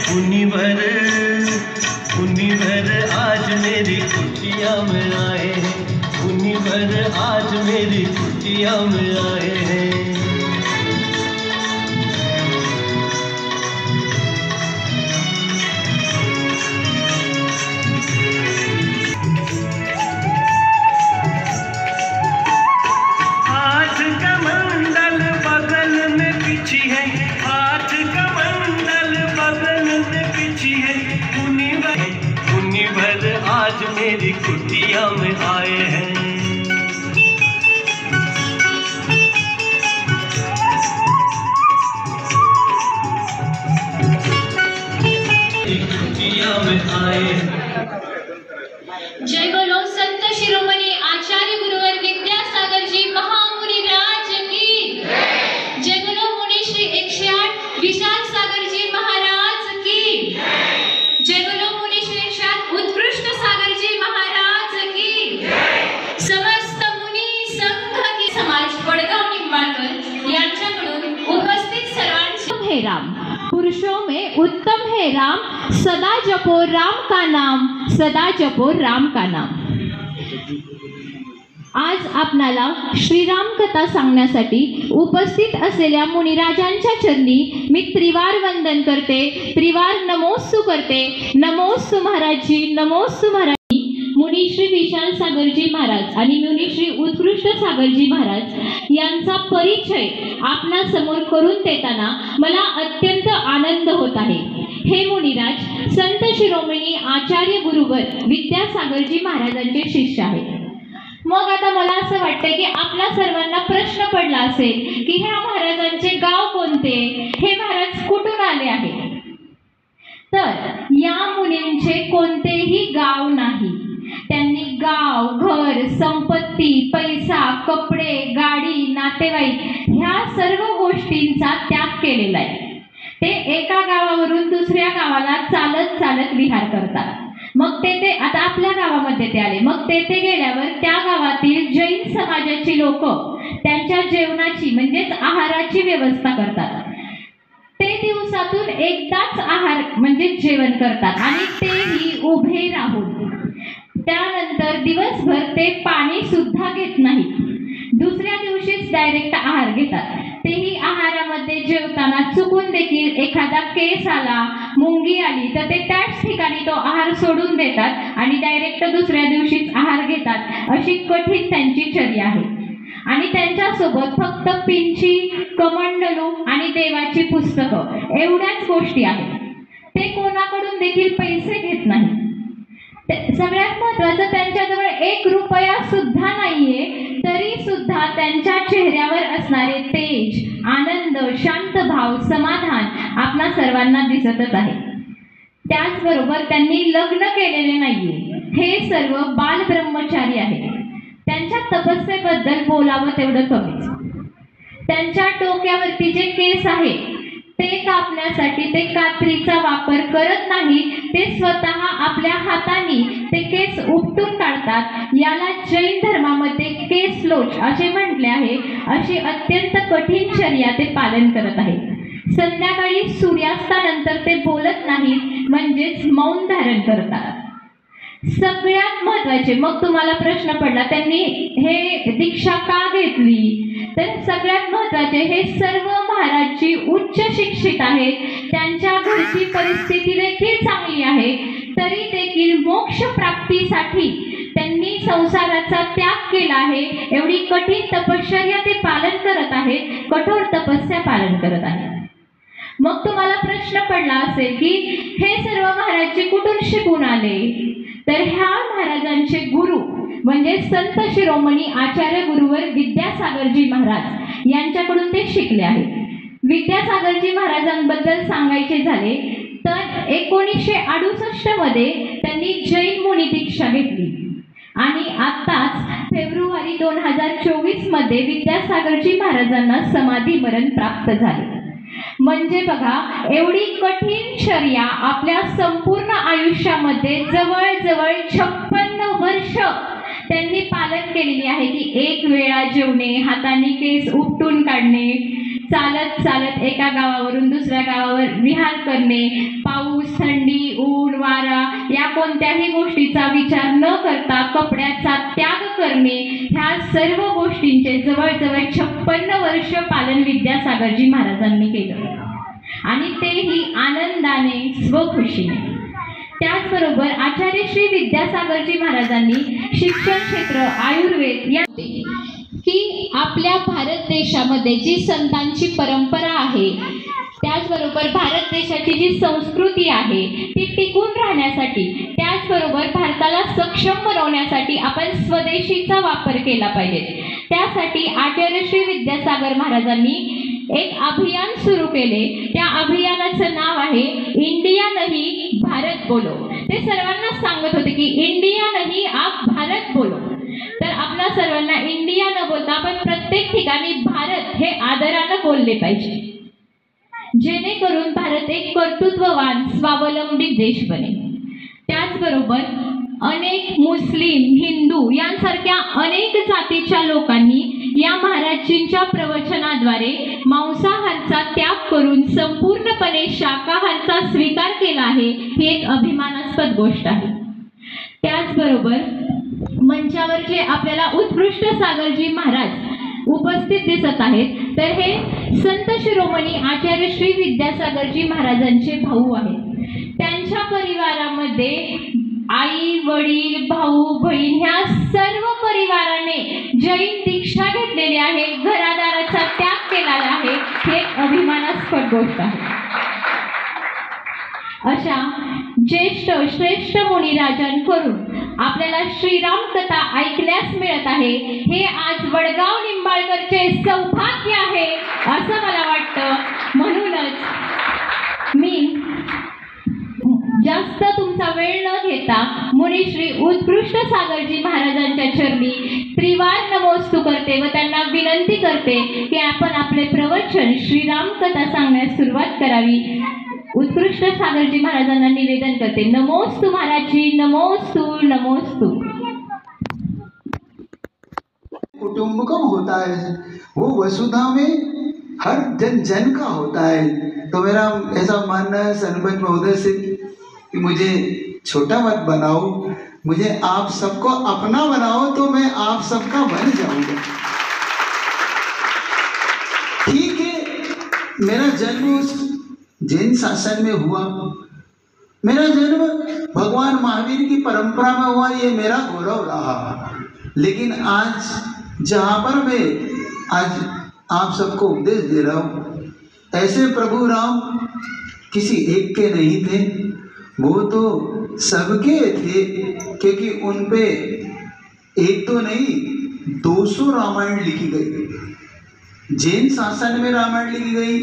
उन्हीं भर आज मेरी खुशियाँ में आए हैं, उन्हीं भर आज मेरी खुशियाँ में आए हैं। हाथ कमंडल बगल में बिछी है, हाथ कमंडल बगल में बिछी है, उन्हीं भर आज मेरी कुटिया में आए हैं। कुटिया में आए हैं। जय बोलो संत शिरोमणि आचार्य गुरुवर विद्यासागर जी महामुनि राज की जय। बोलो मुनि श्री 108 विशाल सागर जी महाराज की जय। बोलो मुनि श्री 108 उत्कृष्ट सागर जी महाराज की समस्त मुनी संघ की समाज वडगाव निंबाळकर यांच्याकडून उपस्थित सर्वांचे हे राम पुरुषों में उत्तम है राम, सदा जपो राम का नाम, सदा जपो राम का नाम। आज आपणाला श्रीराम कथा सांगण्यासाठी उपस्थित असलेल्या मुनिराजांच्या चरणी मी त्रिवार वंदन करते, त्रिवार नमोस्तु करते। नमोस्तु महाराजजी, नमोस्तु महाराज। मुनी श्री विशाल सागरजी महाराज आणि मुनी श्री उत्कृष्ट सागरजी महाराज यांचा परिचय आपणा समोर करून देताना मला अत्यंत आनंद होत आहे। हे मुनिराज संत शिरोमणी आचार्य गुरुवर विद्यासागरजी महाराजांचे शिष्य आहेत। मग आता मला असं वाटतं की आपल्या सर्वांना प्रश्न पडला असेल की ह्या महाराजांचे गाव कोणते, हे महाराज कुठून आले आहे। तर या मुनींचे कोणतेही गाव नाही, त्यांनी गाव, घर, संपत्ती, पैसा, कपडे, गाडी, नातेवाईक ह्या सर्व गोष्टींचा त्याग केलेला आहे। ते एका गावावरून दुसऱ्या गावाला चालत चालत विहार करतात। मग ते आता आपल्या गावामध्ये ते आले। मग ते गेल्यावर त्या गावातील जैन समाजाची लोक त्यांच्या जेवणाची म्हणजेच आहाराची व्यवस्था करतात। ते दिवसातून एकदाच आहार म्हणजे जेवण करतात आणि तेही उभे राहून। त्यानंतर दिवसभर ते पाणी सुद्धा घेत नाहीत। दुसऱ्या दिवशीच डायरेक्ट आहार घेतात। तेही आहारामध्ये जेवताना चुकून देखील एखादा केस आला, मुंगी आली तर ते त्याच ठिकाणी तो आहार सोडून देतात आणि डायरेक्ट दुसऱ्या दिवशीच आहार घेतात। अशी कठीण त्यांची चर्या आहे। आणि त्यांच्या सोबत फक्त पिंची, कमंडलू आणि देवाची पुस्तकं एवढ्याच गोष्टी आहेत। ते कोणाकडून देखील पैसे घेत नाहीत। सगळ्यात महत्त्वाचं त्यांच्याजवळ 1 रुपया सुद्धा नाहीये, तरी सुद्धा त्यांच्या चेहऱ्यावर असणारे तेज, आनंद, शांत भाव, समाधान आपणा सर्वांना दिसतच आहे। त्याचबरोबर त्यांनी लग्न केलेले नाहीये, हे सर्व बाल ब्रह्मचारी आहेत। त्यांच्या तपस्येबद्दल बोलावं तेवढं कमीच। त्यांच्या डोक्यावरती जे केस आहे ते कापण्यासाठी ते कात्रीचा वापर करत नाही, ते स्वतः आपल्या हाताने ते केस उपटून काढतात। याला जैन धर्मामध्ये केस लोच असे म्हटले आहे। अशी अत्यंत कठीण चर्या ते पालन करत आहेत। संध्याकाळी सूर्यास्तानंतर ते बोलत नाहीत, म्हणजेच मौन धारण करतात। सगळ्यात महत्त्वाचे, मग तुम्हाला प्रश्न पडला त्यांनी हे दीक्षा का घेतली, तर सगळ्यात महत्त्वाचे हे सर्व महाराजजी उच्च शिक्षित आहेत। त्यांच्या घरची परिस्थिती देखील चांगली आहे, तरी देखील मोक्ष प्राप्तीसाठी त्यांनी संसाराचा त्याग केला आहे। एवढी कठीण तपश्चर्या ते पालन करत आहेत, कठोर तपस्या पालन करत आहेत। मग तुम्हाला प्रश्न पडला असेल की हे सर्व महाराजजी कुठून शिकून आले, तर ह्या महाराजांचे गुरु म्हणजे संत शिरोमणी आचार्य गुरुवर विद्यासागरजी महाराज यांच्याकडून ते शिकले आहेत। विद्यासागरजी महाराजांबद्दल सांगायचे झाले तर 1968 मध्ये त्यांनी जैन मुनी दीक्षा घेतली आणि आताच फेब्रुवारी 2024 मध्ये विद्यासागरजी महाराजांना समाधी मरण प्राप्त झाले। म्हणजे बघा, एवढी कठीण चर्या आपल्या संपूर्ण आयुष्यामध्ये जवळजवळ 56 वर्ष त्यांनी पालन केलेली आहे की एक वेळा जेवणे, हाताने केस उपटून काढणे, चालत चालत एका गावावरून दुसऱ्या गावावर विहार करणे, पाऊस, थंडी, ऊन, वारा या कोणत्याही गोष्टीचा विचार न करता कपड्याचा त्याग करणे, ह्या सर्व गोष्टींचे जवळजवळ 56 वर्ष पालन विद्यासागरजी महाराजांनी केलं आणि तेही आनंदाने, स्वखुशीने. त्याचबरोबर आचार्य श्री विद्यासागरजी महाराजांनी शिक्षण क्षेत्र, आयुर्वेद या की आपल्या भारत देशामध्ये जी संतांची परंपरा आहे, त्याचबरोबर भारत देशाची जी संस्कृती आहे ती टिकून राहण्यासाठी, त्याचबरोबर भारताला सक्षम बनवण्यासाठी आपण स्वदेशीचा वापर केला पाहिजे. त्यासाठी आचार्य श्री विद्यासागर महाराजांनी एक अभियान सुरू केले. त्या अभियानाचं नाव आहे इंडिया नहीं भारत बोलो. ते सर्वांना सांगत होते की इंडिया नहीं आप भारत बोलो. तर आपल्या सर्वांना इंडिया न बोलता आपण प्रत्येक ठिकाणी भारत हे आदरानं बोलले पाहिजे, जेणेकरून भारत एक कर्तृत्ववान, स्वावलंबी देश बनेल. त्याचबरोबर अनेक मुस्लिम, हिंदू यांसारख्या अनेक जातीच्या लोकांनी या महाराजींच्या प्रवचनाद्वारे मांसाहाराचा त्याग करून संपूर्णपणे शाकाहाराचा स्वीकार केला आहे. ही एक अभिमानास्पद गोष्ट आहे. त्याचबरोबर मंचावर जे आपल्याला उत्कृष्ट सागरजी महाराज उपस्थित दिसत आहेत, तर हे संत शिरोमणी आचार्य श्री विद्यासागरजी महाराजांचे भाऊ आहेत. त्यांच्या परिवारामध्ये आई, वडील, भाऊ, बहीण ह्या सर्व परिवाराने जैन दीक्षा घेतलेली आहे, घरादाराचा त्याग केलेला आहे. हे अभिमानास्पद गोष्ट आहे. अशा ज्येष्ठ श्रेष्ठ मुनिराजांकडून आपल्याला श्रीराम कथा ऐकण्यास मिळत आहे. हे आज वडगाव निंबाळकरचे सौभाग्य आहे असं मला वाटतं. म्हणूनच मी जास्त तुमचा वेळ न घेता मुनिश्री उत्कृष्ट सागरजी महाराजांच्या चरणी त्रिवार नमोस्तु करते व त्यांना विनंती करते की आपण आपले प्रवचन श्रीराम कथा सांगण्यास सुरुवात करावी. उत्कृष्ट सागरजी महाराजांना निवेदन करते. नमोस्तु महाराजजी, नमोस्तु नमोस्तु. कुटुंबकम होता है, वो वसुधा में हर जन जन का होता है. तो मेरा ऐसा मानना है सरपंच महोदय से कि मुझे छोटा मत बनाओ, मुझे आप सबको अपना बनाओ तो मैं आप सबका बन जाऊंगा. ठीक है, मेरा जन्म उस जैन शासन में हुआ, मेरा जन्म भगवान महावीर की परंपरा में हुआ, ये मेरा गौरव रहा. लेकिन आज जहाँ पर मैं आज आप सबको उपदेश दे रहा हूँ, ऐसे प्रभु राम किसी एक के नहीं थे, वो तो सबके थे. क्योंकि उन पे एक तो नहीं 200 रामायण लिखी गई. जैन शासन में रामायण लिखी गई,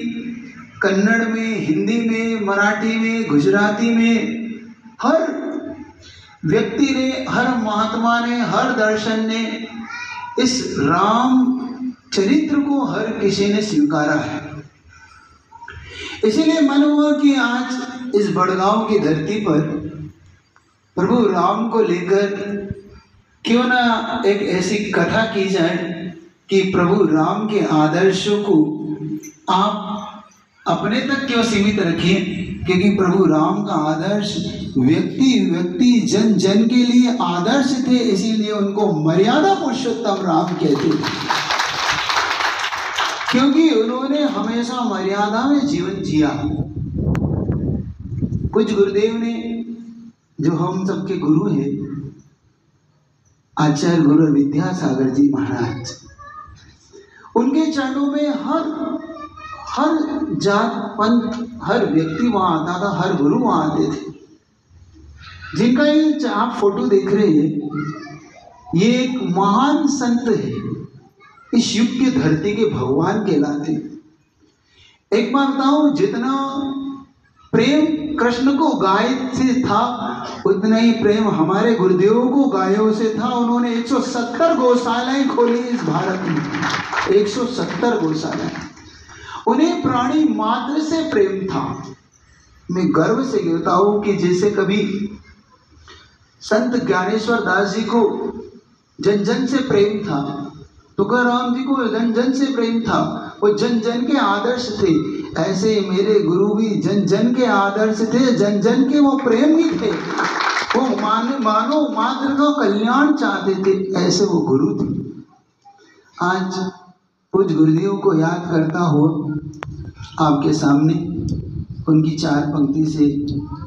कन्नड़ में, हिंदी में, मराठी में, गुजराती में. हर व्यक्ति ने, हर महात्मा ने, हर दर्शन ने इस राम चरित्र को हर किसी ने स्वीकारा है. इसीलिए मन हुआ कि आज इस बड़गांव की धरती पर प्रभु राम को लेकर क्यों ना एक ऐसी कथा की जाए कि प्रभु राम के आदर्शों को आप अपने तक क्यों सीमित रखिए. क्योंकि प्रभु राम का आदर्श व्यक्ति व्यक्ति जन जन के लिए आदर्श थे, इसीलिए उनको मर्यादा पुरुषोत्तम राम कहते. क्योंकि उन्होंने हमेशा मर्यादा में जीवन जिया. कुछ गुरुदेव ने, जो हम सबके गुरु हैं, आचार्य गुरु विद्यासागर जी महाराज, उनके चरणों में हर जात पंथ, हर व्यक्ति वहाँ आता था, हर गुरु वहाँ आते थे. जिनका ये आप फोटो देख रहे हैं, ये एक महान संत है, इस युग की धरती के भगवान कहलाते. एक बार बताऊं, जितना प्रेम कृष्ण को गाय से था, उतना ही प्रेम हमारे गुरुदेवों को गायों से था. उन्होंने 170 गौशालाएं खोली इस भारत में, 170 गौशालाएं. उन्हें प्राणी मात्र से प्रेम था. मैं गर्व से कहता हूं कि जैसे कभी संत ज्ञानेश्वर दास जी को जन जन से प्रेम था, तुकाराम जी को जन जन से प्रेम था, वो जन जन के आदर्श थे। ऐसे मेरे गुरु भी जन जन के आदर्श थे, जन जन के वो प्रेम भी थे। वो मानव मात्र का कल्याण चाहते थे, ऐसे वो गुरु थे। आज कुछ गुरुदेव को याद करता हो आपके सामने उनकी 4 पंक्ति से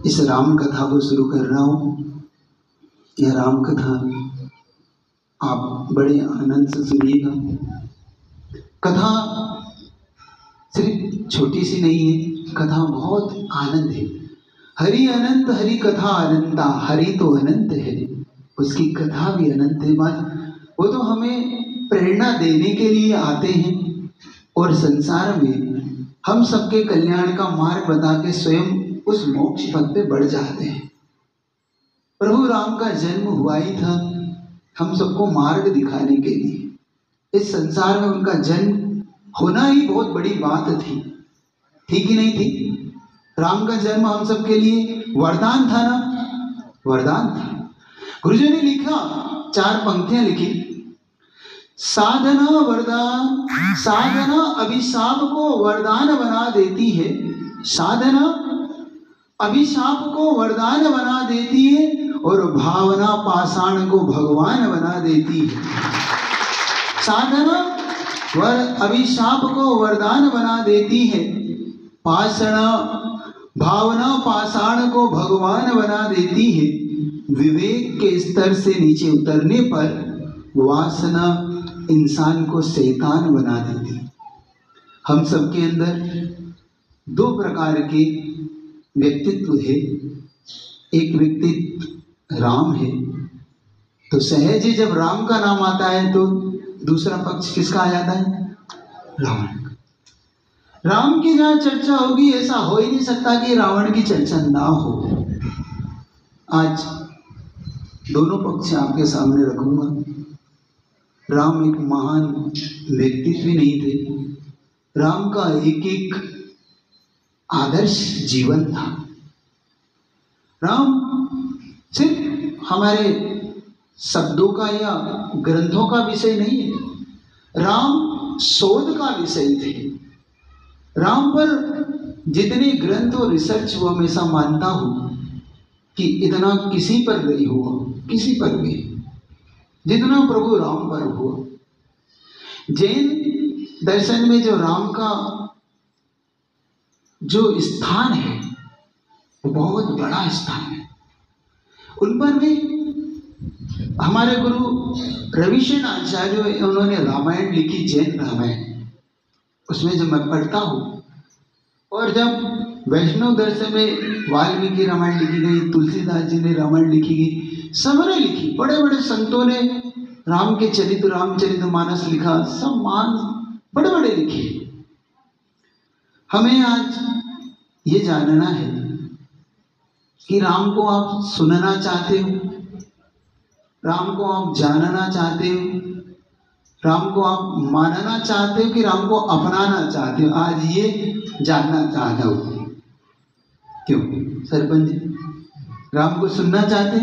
इस राम कथा को शुरू कर रहा हूँ। यह राम कथा आप बड़े आनंद से सुनिएगा। कथा सिर्फ छोटी सी नहीं है, कथा बहुत आनंद है। हरि अनंत हरि कथा अनंता, हरि तो अनंत है, उसकी कथा भी अनंत है। बात वो तो हमें प्रेरणा देने के लिए आते हैं और संसार में हम सबके कल्याण का मार्ग बता के स्वयं उस मोक्ष पथ पे बढ़ जाते हैं। प्रभु राम का जन्म हुआ ही था हम सबको मार्ग दिखाने के लिए। इस संसार में उनका जन्म होना ही बहुत बड़ी बात थी कि नहीं थी? राम का जन्म हम सबके लिए वरदान था ना, वरदान था। गुरुजी ने लिखा, 4 पंक्तियां लिखी। साधना वरदान, साधना अभिशाप को वरदान बना देती है। साधना अभिशाप को वरदान बना देती है और भावना पाषाण को भगवान बना देती है। साधना अभिशाप को वरदान बना देती है, भावना पाषाण को भगवान बना देती है। विवेक के स्तर से नीचे उतरने पर वासना इंसान को शैतान बना देती है। हम सबके अंदर 2 प्रकार के व्यक्तित्व है। एक व्यक्तित्व राम है, तो सहज ही जब राम का नाम आता है तो दूसरा पक्ष किसका आ जाता है? रावण। राम की जहां चर्चा होगी ऐसा हो ही नहीं सकता कि रावण की चर्चा ना हो। आज दोनों पक्ष आपके सामने रखूंगा। राम एक महान व्यक्तित्व नहीं थे, राम का एक एक आदर्श जीवन था। राम सिर्फ हमारे शब्दों का या ग्रंथों का विषय नहीं है, राम शोध का विषय थे। राम पर जितने ग्रंथ और रिसर्च वो हमेशा मानता हूं कि इतना किसी पर नहीं हुआ, किसी पर भी, जितना प्रभु राम पर हुआ। जैन दर्शन में जो राम का जो स्थान है वो बहुत बड़ा स्थान है। उन पर भी हमारे गुरु रविशेन आचार्य उन्होंने रामायण लिखी, जैन रामायण। उसमें जब मैं पढ़ता हूँ और जब वैष्णव दर्शन में वाल्मीकि रामायण लिखी गई, तुलसीदास जी ने रामायण लिखी गई, सबने लिखी, बड़े बड़े संतों ने राम के चरित्र, रामचरितमानस लिखा, सब मान बड़े बड़े लिखे। हमें आज ये जानना है कि राम को आप सुनना चाहते हो, राम को आप जानना चाहते हो, राम को आप मानना चाहते हो कि राम को अपनाना चाहते हो? आज ये जानना चाहता हूं। क्यों सरपंच जी, राम को सुनना चाहते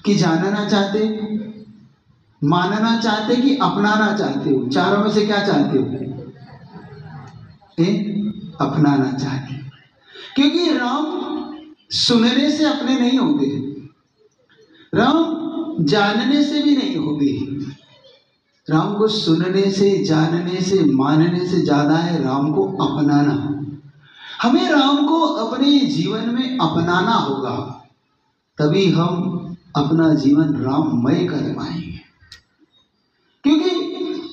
कि जानना चाहते, मानना चाहते कि अपनाना चाहते हो? चारों में से क्या चाहते हो? अपनाना चाहते, क्योंकि राम सुनने से अपने नहीं होंगे, राम जानने से भी नहीं होंगे। राम को सुनने से, जानने से, मानने से ज्यादा है राम को अपनाना। हमें राम को अपने जीवन में अपनाना होगा, तभी हम अपना जीवन राममय कर पाएंगे। क्योंकि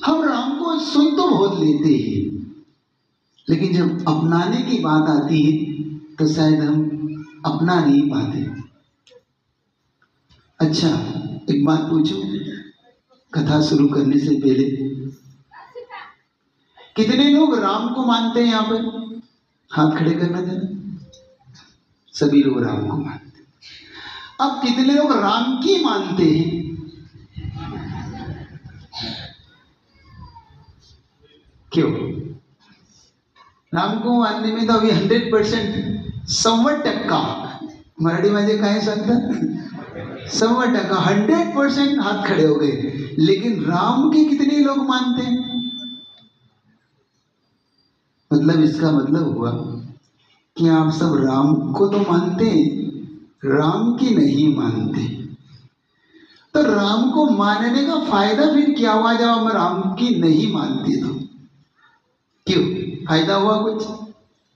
हम राम को सुन तो बहुत लेते हैं, लेकिन जब अपनाने की बात आती है तो शायद हम अपना नहीं पाते। अच्छा, एक बात पूछूं कथा शुरू करने से पहले, कितने लोग राम को मानते हैं? यहाँ पर हाथ खड़े करना जरा। सभी लोग राम को मानते हैं। अब कितने लोग राम की मानते हैं? क्यों? राम को मानने में तो अभी 100%, 100% मराठी मध्ये काय सांगतात? 100%, 100% हाथ खड़े हो गए। लेकिन राम के कितने लोग मानते हैं? मतलब इसका मतलब हुआ कि आप सब राम को तो मानते हैं, राम की नहीं मानते। तो राम को मानने का फायदा फिर क्या हुआ जब हम राम की नहीं मानते? तो क्यों फायदा हुआ? कुछ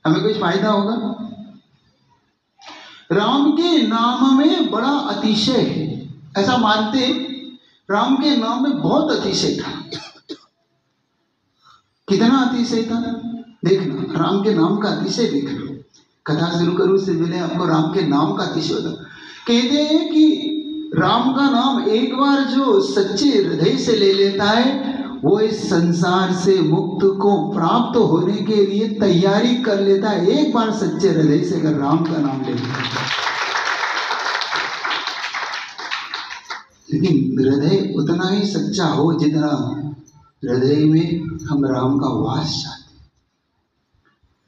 हमें कुछ फायदा होगा? राम के नाम में बड़ा अतिशय है, ऐसा मानते हैं। राम के नाम में बहुत अतिशय था। कितना अतिशय था देखना, राम के नाम का अतिशय देखना। कथा शुरू करूं उससे पहले आपको राम के नाम का अतिशय होता। कहते हैं कि राम का नाम एक बार जो सच्चे हृदय से ले लेता है, वो इस संसार से मुक्त को प्राप्त होने के लिए तैयारी कर लेता है। एक बार सच्चे हृदय से अगर राम का नाम ले लेता है, लेकिन हृदय उतना ही सच्चा हो जितना हृदय में हम राम का वास चाहते।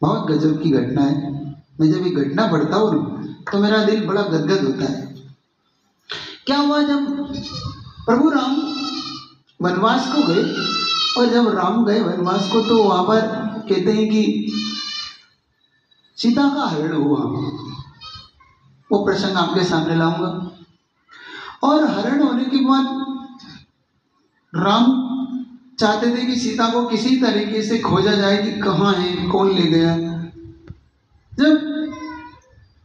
बहुत गजब की घटना है। मैं जब ये घटना पढ़ता हूँ तो मेरा दिल बड़ा गदगद होता है। क्या हुआ जब प्रभु राम वनवास को गए, और जब राम गए वनवास को तो वहां पर कहते हैं कि सीता का हरण हुआ। वो प्रसंग आपके सामने लाऊंगा। और हरण होने के बाद राम चाहते थे कि सीता को किसी तरीके से खोजा जाए कि कहाँ है, कौन ले गया। जब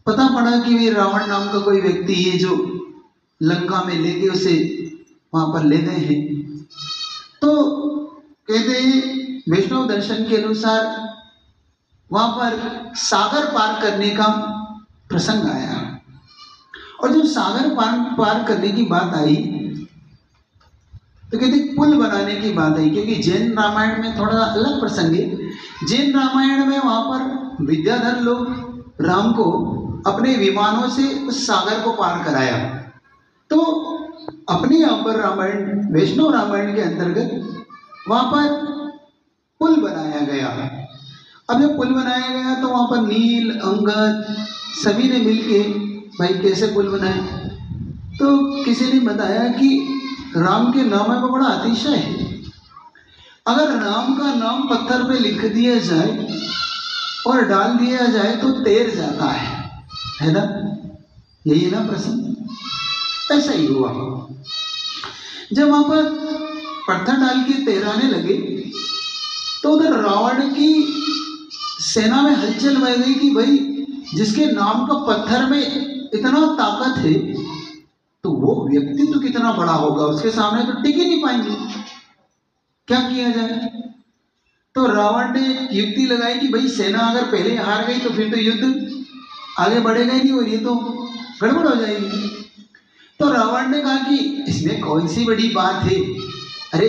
पता पड़ा कि वे रावण नाम का कोई व्यक्ति है जो लंका में लेके उसे वहां पर ले गए हैं, तो कहते हैं वैष्णव दर्शन के अनुसार वहां पर सागर पार करने का प्रसंग आया। और जब सागर पार करने की बात आई तो कहते पुल बनाने की बात आई, क्योंकि जैन रामायण में थोड़ा अलग प्रसंग है। जैन रामायण में वहां पर विद्याधर लोग राम को अपने विमानों से उस सागर को पार कराया। तो अपने यहाँ पर रामायण, वैष्णव रामायण के अंतर्गत वहां पर पुल बनाया गया। अब जब पुल बनाया गया तो वहां पर नील, अंगद सभी ने मिलके भाई कैसे पुल बनाए, तो किसी ने बताया कि राम के नाम में बड़ा अतिशय है। अगर राम का नाम पत्थर पे लिख दिया जाए और डाल दिया जाए तो तैर जाता है ना? यही है ना प्रश्न। ऐसा ही हुआ। जब वहां पर पत्थर डाल के तैराने लगे तो उधर रावण की सेना में हलचल बह गई कि भाई जिसके नाम का पत्थर में इतना ताकत है तो वो व्यक्ति तो कितना बड़ा होगा, उसके सामने तो टिक ही नहीं पाएंगे। क्या किया जाए? तो रावण ने युक्ति लगाई कि भाई सेना अगर पहले हार गई तो फिर तो युद्ध आगे बढ़ेगा ही नहीं और ये तो गड़बड़ हो जाएगी। तो रावण ने कहा कि इसमें कौन सी बड़ी बात है, अरे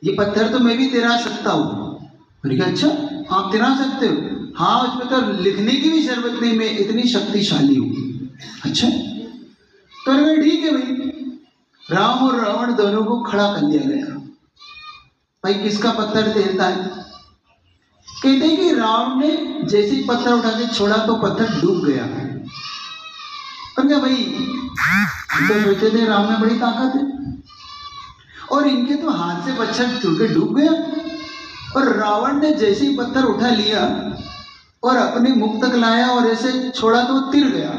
ये पत्थर तो मैं भी तिरा सकता हूँ। मैंने कहा अच्छा आप तिरा सकते हो? हाँ, उसमें तो लिखने की भी जरूरत नहीं, मैं इतनी शक्तिशाली हूँ। अच्छा तो ठीक है भाई, राम और रावण दोनों को खड़ा कर लिया गया। भाई किसका पत्थर तैरता है? कहते हैं कि रावण ने जैसे ही पत्थर उठा के छोड़ा तो पत्थर डूब गया। और क्या भाई, तो सोचते थे राम में बड़ी ताकत है और इनके तो हाथ से पत्थर छूट के डूब गया। और रावण ने जैसे ही पत्थर उठा लिया और अपने मुख तक लाया और ऐसे छोड़ा तो तिर गया।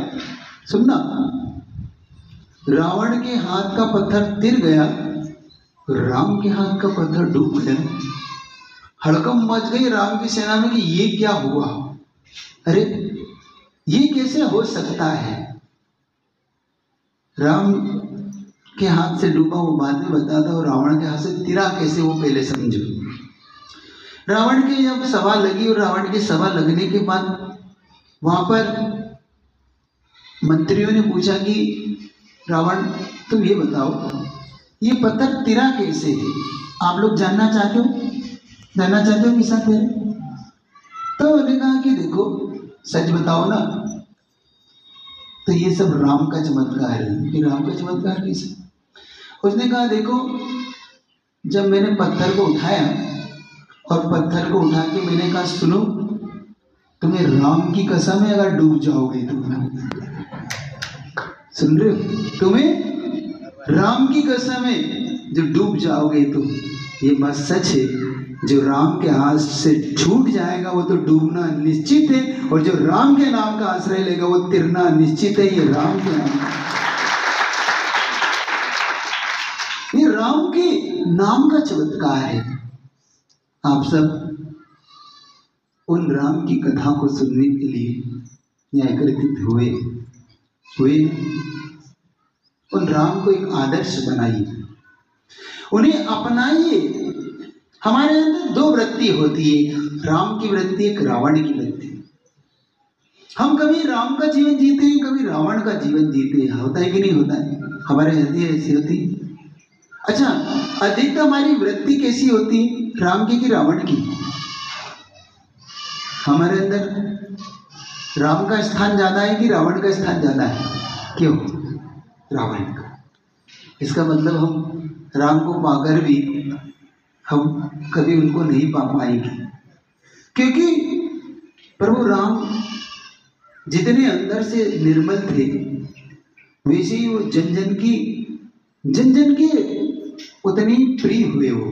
सुनना, रावण के हाथ का पत्थर तिर गया, राम के हाथ का पत्थर डूब गया। हड़कम मच गई राम की सेना में कि ये क्या हुआ, अरे ये कैसे हो सकता है। राम के हाथ से डूबा वो बाद में बताता, और रावण के हाथ से तिरा कैसे वो पहले समझो। रावण की जब सभा लगी और रावण की सभा लगने के बाद वहां पर मंत्रियों ने पूछा कि रावण तुम ये बताओ ये पत्थर तिरा कैसे है, आप लोग जानना चाहते हो किसा तेरे? तो उन्होंने कहा कि देखो सच बताओ ना, तो ये सब राम का चमत्कार है। कि राम का चमत्कार कैसे? उसने कहा देखो, जब मैंने पत्थर को उठाया और पत्थर को उठा के मैंने कहा सुनो, तुम्हें राम की कसम है अगर डूब जाओगे तुम, सुन रहे हो, तुम्हें राम की कसम है जो डूब जाओगे तो ये बात सच है, जो राम के हाथ से छूट जाएगा वो तो डूबना निश्चित है, और जो राम के नाम का आश्रय लेगा वो तिरना निश्चित है। ये राम के नाम, ये राम के नाम का चमत्कार है। आप सब उन राम की कथा को सुनने के लिए एकत्रित हुए। उन राम को एक आदर्श बनाइए, उन्हें अपनाइए। हमारे अंदर दो वृत्ति होती है, राम की वृत्ति, एक रावण की वृत्ति। हम कभी राम का जीवन जीते हैं, कभी रावण का जीवन जीते हैं। होता है कि नहीं होता है? हमारे हृदय ऐसी होती है। अच्छा, अधिक हमारी वृत्ति कैसी होती है, राम की कि रावण की? हमारे अंदर राम का स्थान ज्यादा है कि रावण का स्थान ज्यादा है? क्यों? रावण का। इसका मतलब हम राम को पाकर भी हम कभी उनको नहीं पा पाएंगे, क्योंकि प्रभु राम जितने अंदर से निर्मल थे वैसे ही वो जन जन के उतने ही प्रिय हुए। वो